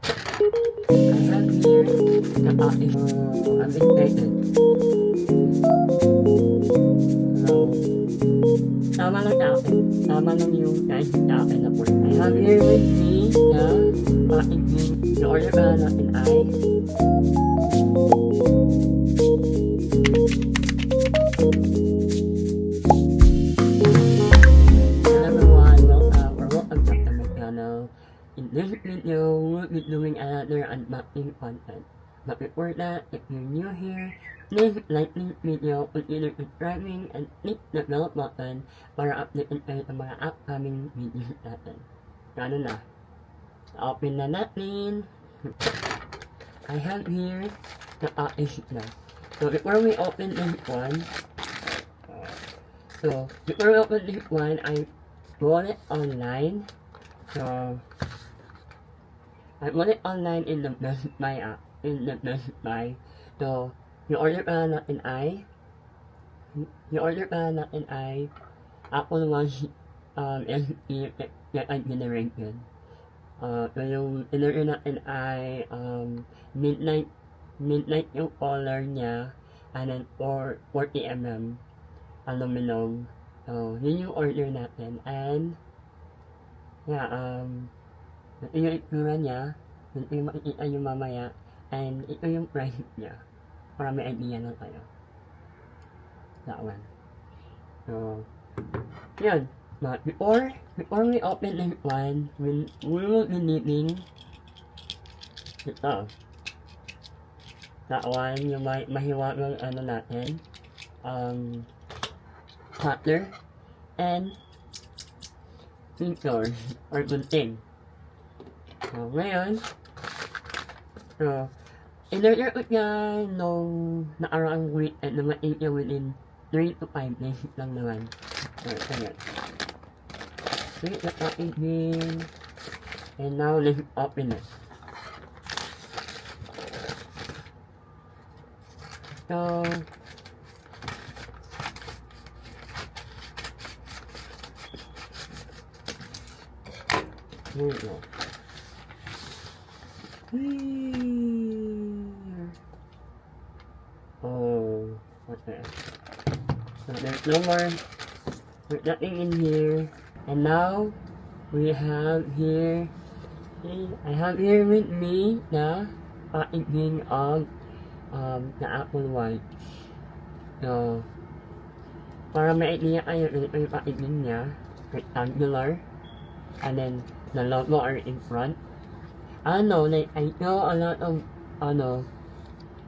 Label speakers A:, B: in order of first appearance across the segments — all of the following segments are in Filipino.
A: I have here the aking I'm excited. So, tama lang sa akin. Tama lang yung guys sa akin na po. I have here with me the aking the order ka natin ay hello everyone, welcome back to my channel. In this video, we'll be doing another unboxing content. But before that, if you're new here, please like this video, consider subscribing, and click the bell button para updated kayo sa mga upcoming videos natin. Ano na? Open na natin. I have here the package na. So before we open this one, I bought it online. So I bought it online in the Best Buy app. So, yung order pa natin ay Apple Watch SE second generation. So yung in-order natin ay midnight yung color niya, and then 40mm aluminum. So, yun yung order natin, and yeah, ito yung itsura niya, ito yung makikita nyo mamaya, and ito yung price niya, para may idea na kayo. That one. So, yun. But before we open this one, we will be needing ito. That one, yung mahiwagang ano natin, cutter, and scissors, or gunting. So, ngayon, in-order ko niya nung nakaraang week at namating niya within 3 to 5 days lang naman. So, ayan. Wait, the packaging. And now, let's open it. So, here we go. Oh, what's that? So there's no more, there's nothing in here. And now, we have here, I have here with me the packaging of the Apple Watch. So, para may idea kayo, ito yung packaging niya, rectangular, and then the logo are in front. I know, like, I know a lot of,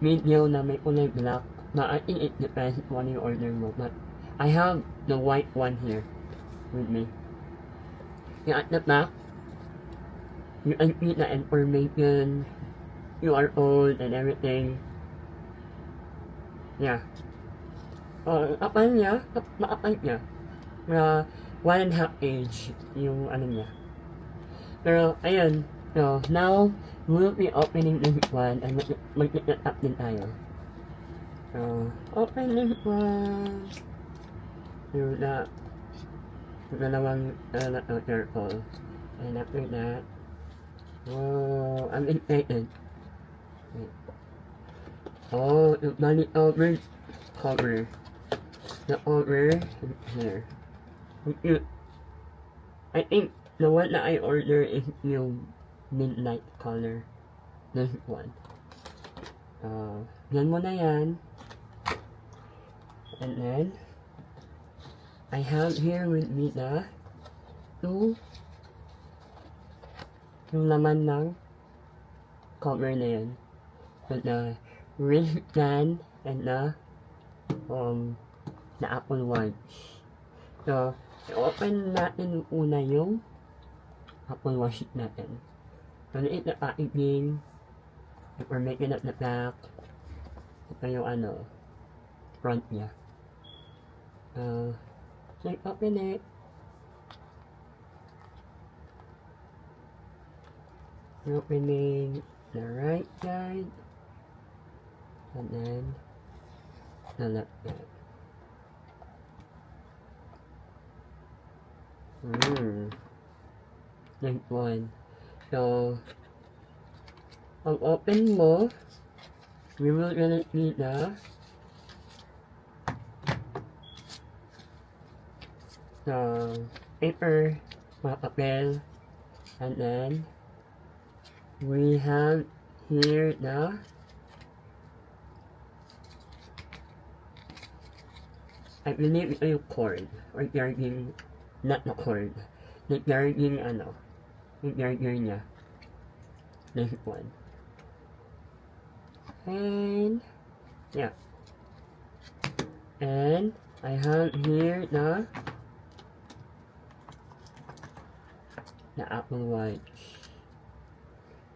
A: video na may kulay black, but I think it depends on you order mo, but I have the white one here with me. Yeah, at the back, you can see the information, QR code, and everything. Yeah. Makapal niya. 1.5 inch yung ano niya. Pero, ayun. So, now, we'll be opening this one and mag-tap din tayo. So, open this one. So, dalawang circle. And after that, oh, I'm excited. Oh, the money over cover. The over here. I think the one that I order is yung midnight color. This one. Yan mo na yan. And then, I have here with me the yung laman ng cover na yan. With the wristband and the Apple Watch. So, open natin una yung Apple Watch natin. So, liit na packaging. If we're making up the back, ito yung front niya. Let's open it. Opening the right side. And then, the left side. Next one. So, Pag open mo, you will gonna see the paper, mga papel, and then we have here I believe ito yung cord, or charging, not the cord, the charging yung charger niya, this one. And, yeah. And, I have here the Apple Watch.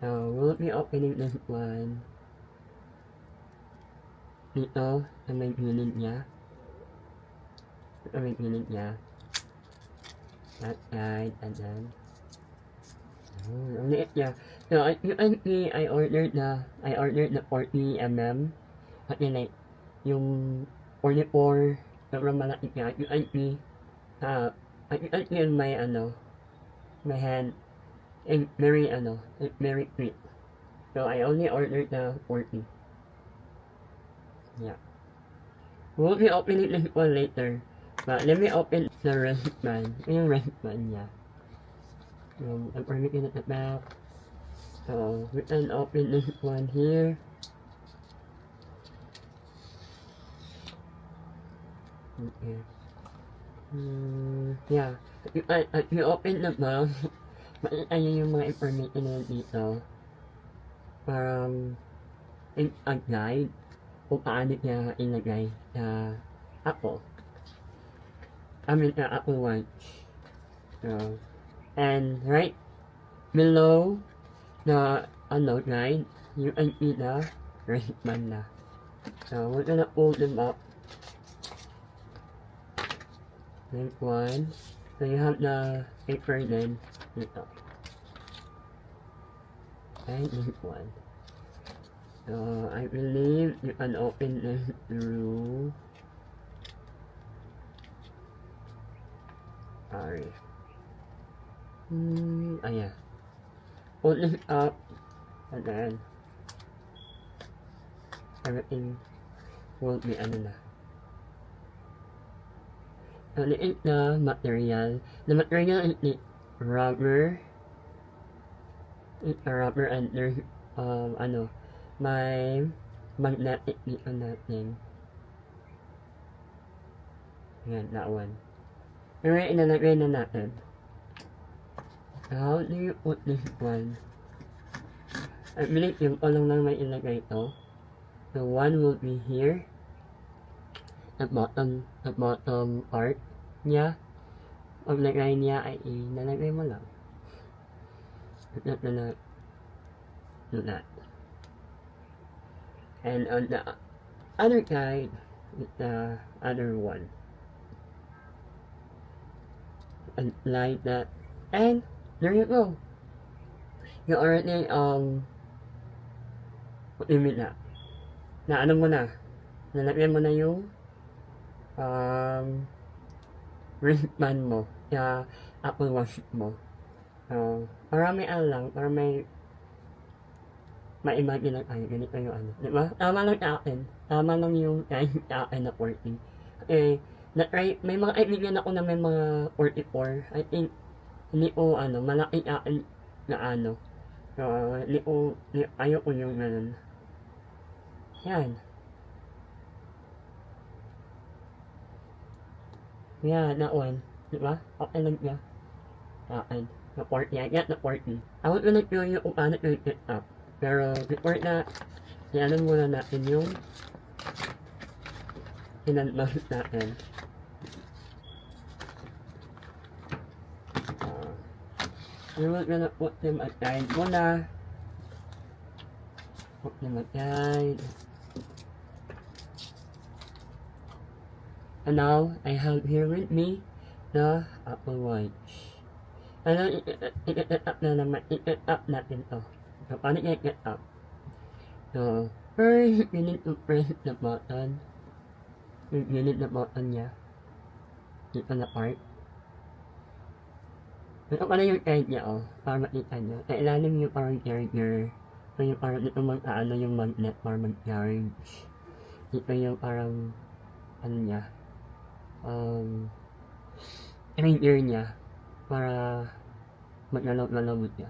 A: Now, we'll be opening this one. Dito, sa may gilid niya. That side, and then, ang liit niya. So, you can see, I ordered the 40mm. Kasi like, yung 44, sobrang malaki niya. You can see, my hand, it's very quick. So, I only ordered the 40. Yeah. We'll be opening this one later. But let me open the wristband. Yung wristband niya. I'm looking at the back. So, we can open this one here. Okay. Yeah. If you open the box, makita nyo yung mga information na dito. Parang, a guide kung paano niya ilagay sa Apple. Apple Watch. So, and right below the guide, you can see the wristband na. So, we're gonna pull them up. This one. So, you have the paper then dito. And this one. So, I believe you can open this through. Sorry. Yeah. Pull this up, and then everything will be na. So, this is the material. The material is the rubber. It's a rubber, and there's may magnetic dito natin. Yan, that one. Pero inalagay na natin. How do you put this one? I believe yung lang may ilagay ito. The one will be here. At bottom part niya. Pag lagay niya ay inalagay mo lang. Not do that. And on the other side, the other one. And like that. And there you go. You already what do you mean na? Na ano mo na? Nalagyan mo na yung wristband mo. Sa Apple Watch mo. So, para may lang, para may ma-imagine lang, ay, ganito yung diba? Tama lang sa akin. Tama lang yung sa akin na 40. May mga kaibigan ako na may mga 44. I think, hindi ko, malaki sa akin na So, ayaw ko yung ganun. Yan. Yeah, that one. Diba? Okay lang niya. Sa akin. Na 40. I get the 40. I was gonna show you kung paano to set up. Pero before that, ianan muna natin yung in-unbox natin. We were gonna put them aside muna. Put them aside. And now, I have here with me the Apple Watch. Ano, i-set up na naman, i-set up natin to. So, paano i-set up? So, first, you need to press the button. You need the button niya. Dito na part. Ito pala yung charge niya, para makita niyo. Sa ilalim yung parang charger. So, yung parang dito mag-aano yung magnet para mag-charge. Dito yung parang, ano niya, trigger niya para maglalaw siya.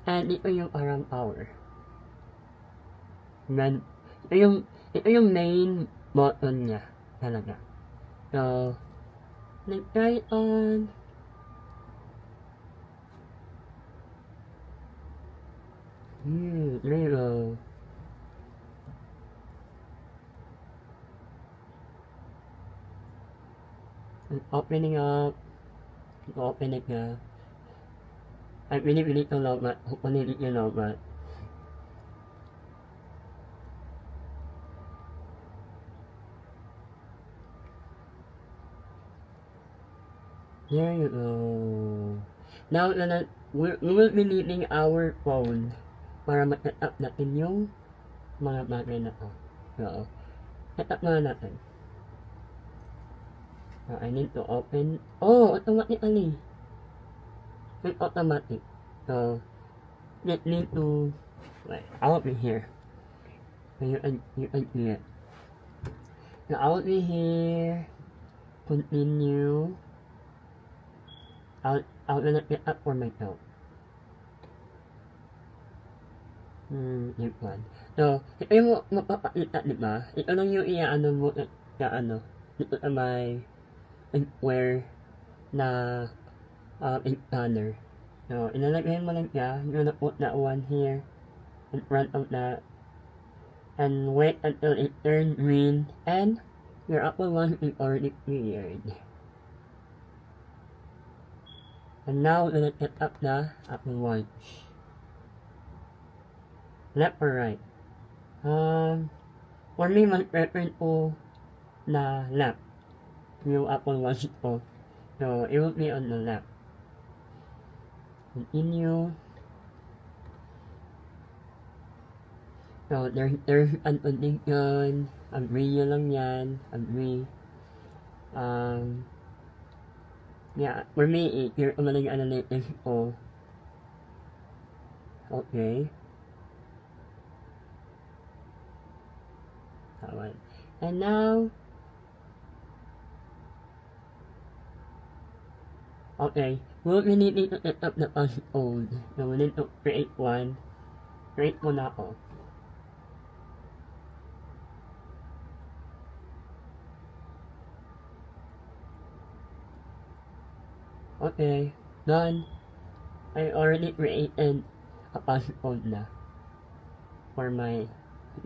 A: And ito yung parang power. Then, ito yung main button niya talaga. So, nag-try on. There you go. And opening up. Open it na. I really don't know, but hopefully you know, but there you go. Now na we will be needing our phone para ma-set up natin yung mga bagay na to. So, set up na natin. So, I need to open. Oh, automatically. It's automatic. So, you need to. Wait, I'll be here. So you can see it. So I'll be here. Continue. I'll gonna get up for myself. Yung one. So, ito yung mapapakita, di ba? Ito lang yung iaano mo sa ano, dito sa may where na scanner. So, ilalagay mo lang siya. You're gonna put that one here in front of that. And wait until it turns green and your Apple Watch is already cleared. And now, we're gonna set up the Apple Watch. Left or right? For me, mas prefer ko na left. Yung Apple Watch ko. So, it will be on the left. Continue. So, there's an audition. Agree nyo lang yan. Agree. Yeah, for me, here ko lang yung analytics ko. Okay. Alright. And now, okay, we'll need to set up the passcode. So, we need to create one. Create mo na ako. Okay, done. I already created a passcode na for my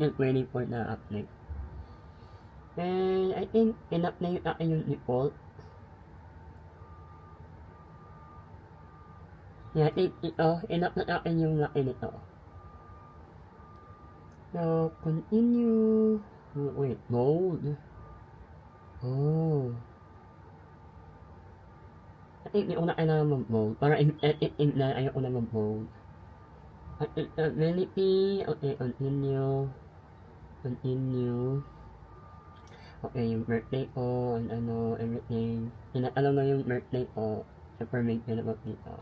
A: waiting for the update. And I think enough na yung default. Yeah, I think ito, enough na yung laki nito. So, continue. Wait, mode. Oh. I think hindi ko na kailangan mag-mode. Para i-edit na ayaw ko na mag-mode. Ability. Okay, continue. Continue. Okay, yung birthday ko, and ano, everything. Alam mo yung birthday ko. Information about dito.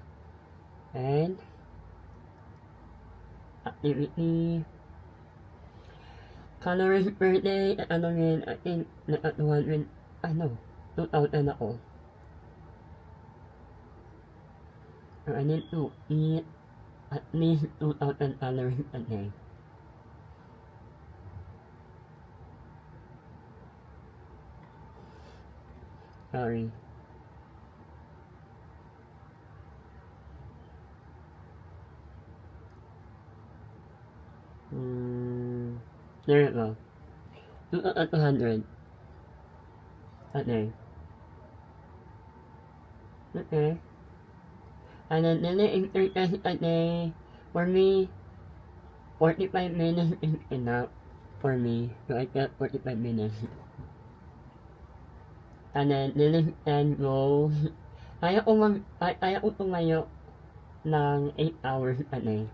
A: And, activity. Coloring birthday, at ano rin, I think, nakatuhan rin, 2000 ako. So, I need to eat at least 2,000 calories a day. Sorry. There you go. 200 a day. Okay. And then the exercise a day, for me, 45 minutes is enough for me. So I got 45 minutes. And then the end goes, kaya ko tumayo ng 8 hours a day.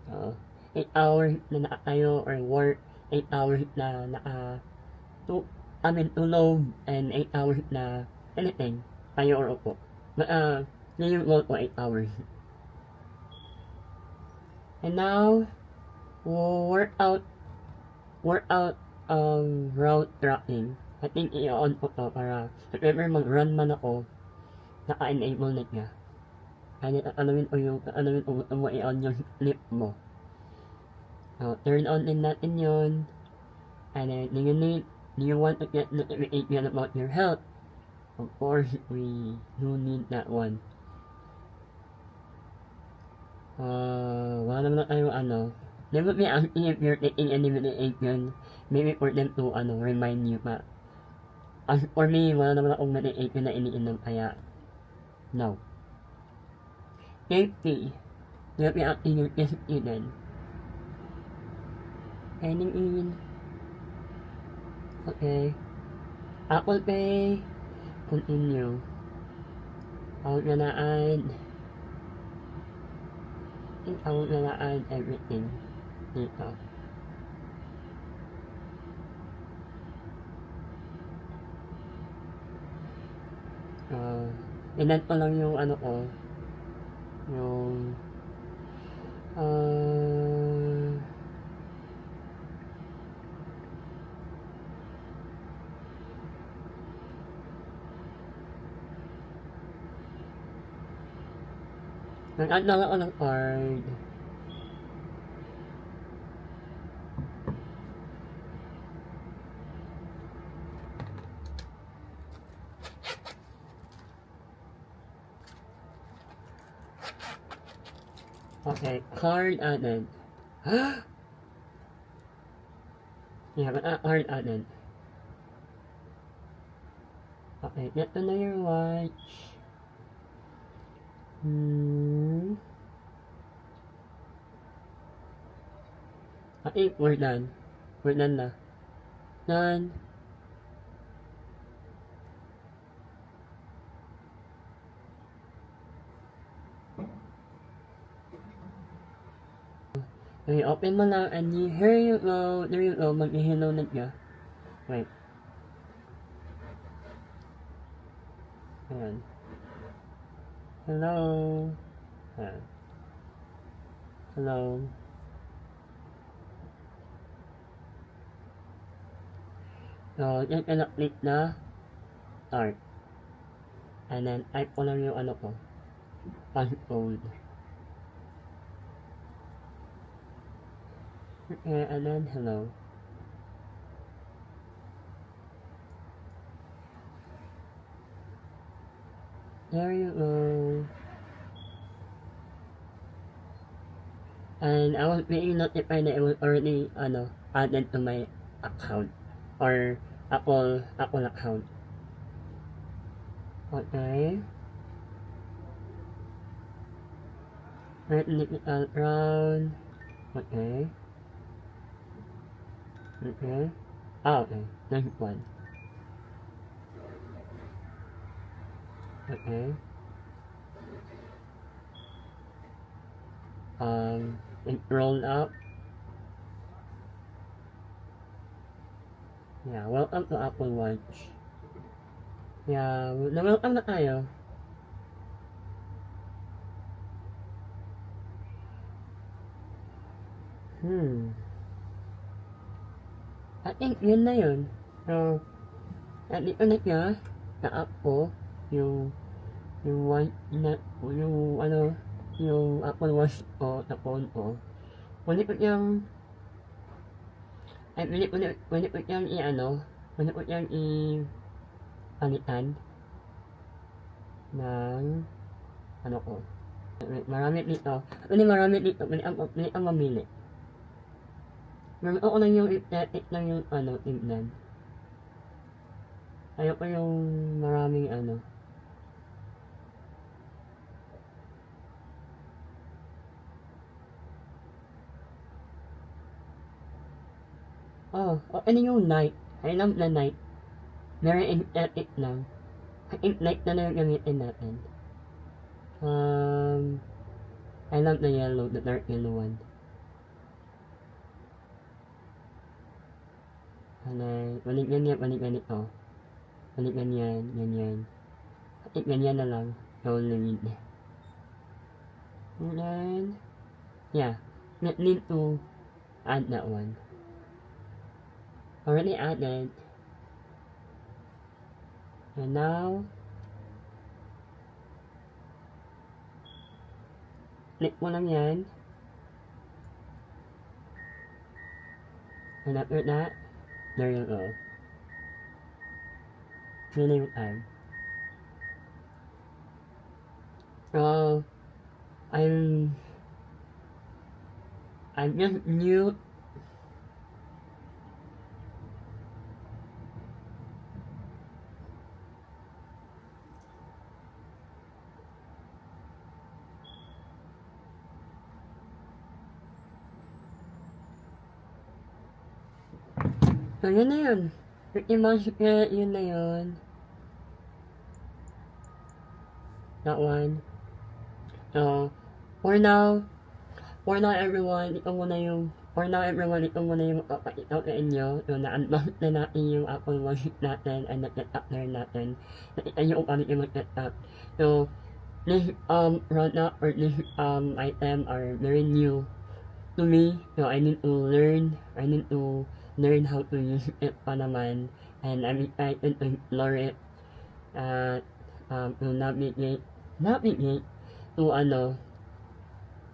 A: So, 8 hours na nakatayo or work, 8 hours na tulog, and 8 hours na anything, tayo or upo. But, yun yung goal ko, 8 hours. And now, workout, workout, route tracking. I think i-on ko to para if ever mag-run man ako, naka-enable na niya. And alawin mo mo i-on yung clip mo. So, turn on din natin yun. And then, do you want to get notification about your health? Of course, we do need that one. Wala naman na tayo they would be asking if you're taking any medication, maybe for them to, remind you pa. As for me, wala naman akong medication na iniinom, kaya, no. Safety. You'll be asking your safety then. Signing in. Okay. Apple Pay. Continue. Ako na add. Ako na add everything. Dito. Inan ko lang yung ko. Yung nag-add lang ako ng card. Okay, card added. Yeah, but card added. Okay, get to know your watch. I think we're done. We're done na. Done. Okay, open mo lang and here you go, mag-hello na siya. Wait. Ayan. Hello. Ayan. Hello. So, yan ka na-click na start. And then, type ko lang yung ko. Passcode. Okay, and then hello. There you go. And I was being notified that it was already added to my account or Apple account. Okay. Right, look it around. Okay. Okay. Okay. Next one. Okay. It rolled up. Yeah, welcome to Apple Watch. Yeah, na-welcome na tayo. I think yun na yun. So, dito na siya sa app ko, yung Apple Watch ko sa phone ko. Pwede ko siyang palitan ng ko. Marami dito, pwede ang mamili. Meron ako lang yung aesthetic lang yung tignan. Ayaw ko yung maraming ano yung night? I love the night. Meron aesthetic lang. I think night na lang gamitin natin. I love the yellow, the dark yellow one. Balik ganyan ito. Balik ganyan. I think ganyan na lang. So, need. And then, yeah. Need to add that one. Already added. And now, click mo lang yan. And after that, there you go. Yun na yung time. So, I'm just new. So, yun na yun. Pretty much yun na yun. That one. So, for now everyone, ito muna yung papakita sa inyo. So, na-unbox na natin yung Apple Watch natin and nag-set-up na rin natin. Nakita nyo kung paano yung mag-set-up. So, this product or this item are very new to me. So, I need to learn how to use it pa naman. And I'm excited to explore it. To navigate to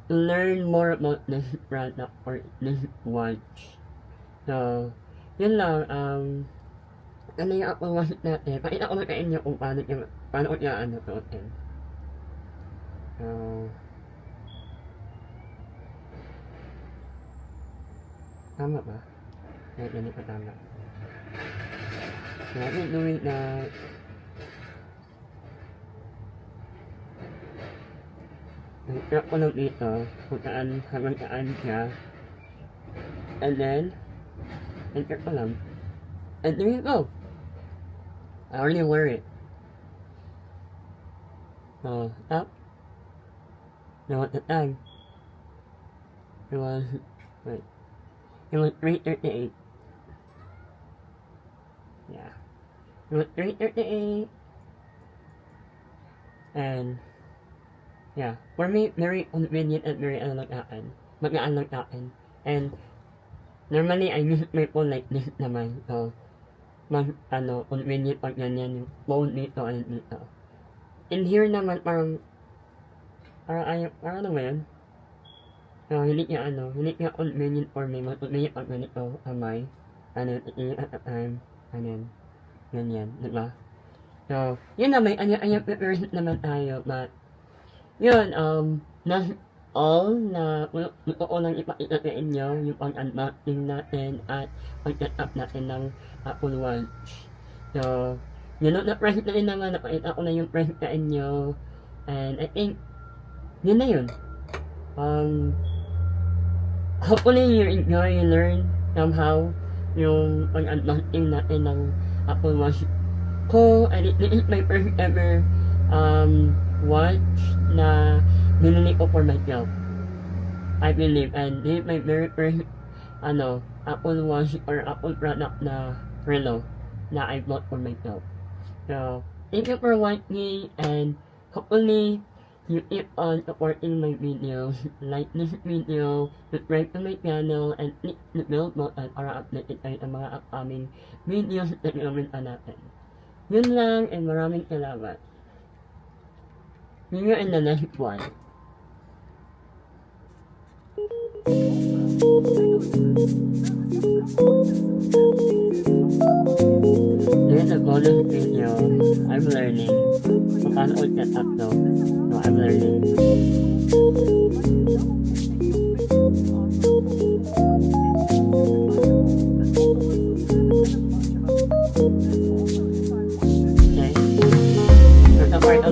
A: learn more about this product or this watch. So, yun lang, ano yung Apple Watch natin? Pakita ko na sa inyo kung paano ko suotin. So, tama ba? Ganito tama. So, let me do it na i-tap ko lang dito kung hanggang saan siya. And then, enter ko lang. And there you go. I already wear it. So, up. Now at the time, it was 3:38. Yeah. It was 3:38. And, yeah, for me, very convenient and very magaan lang akin. And, normally, I use my phone like this naman. So, mas, convenient pag ganyan yung phone dito and dito. In here naman, parang ano ba yun? So, hindi niya convenient for me. Mas convenient pag ganito, amay. At the time, ganyan, diba? So, yun naman, preparation naman tayo, but, yun, that's all na gusto ko lang ipakita sa inyo yung pag-unboxing natin at pag-set-up natin ng Apple Watch. So, yun na press na rin naman, napakita ko na yung press sa inyo. And I think, yun na yun. Hopefully you enjoy, you learn somehow yung pag-unboxing natin ng Apple Watch ko. And this is my first ever watch na binili ko for myself, I believe, and this is my very first Apple Watch or Apple product na relo na I bought for myself. So, thank you for watching, and hopefully you keep on supporting my videos. Like this video, subscribe to my channel, and click the bell button para updated kayo sa mga upcoming videos na gagawin pa natin. Yun lang, and maraming salamat. See you in the next one. This is a bonus video. I'm learning. So, paano ko set up to? So, I'm learning. Okay. So, sa part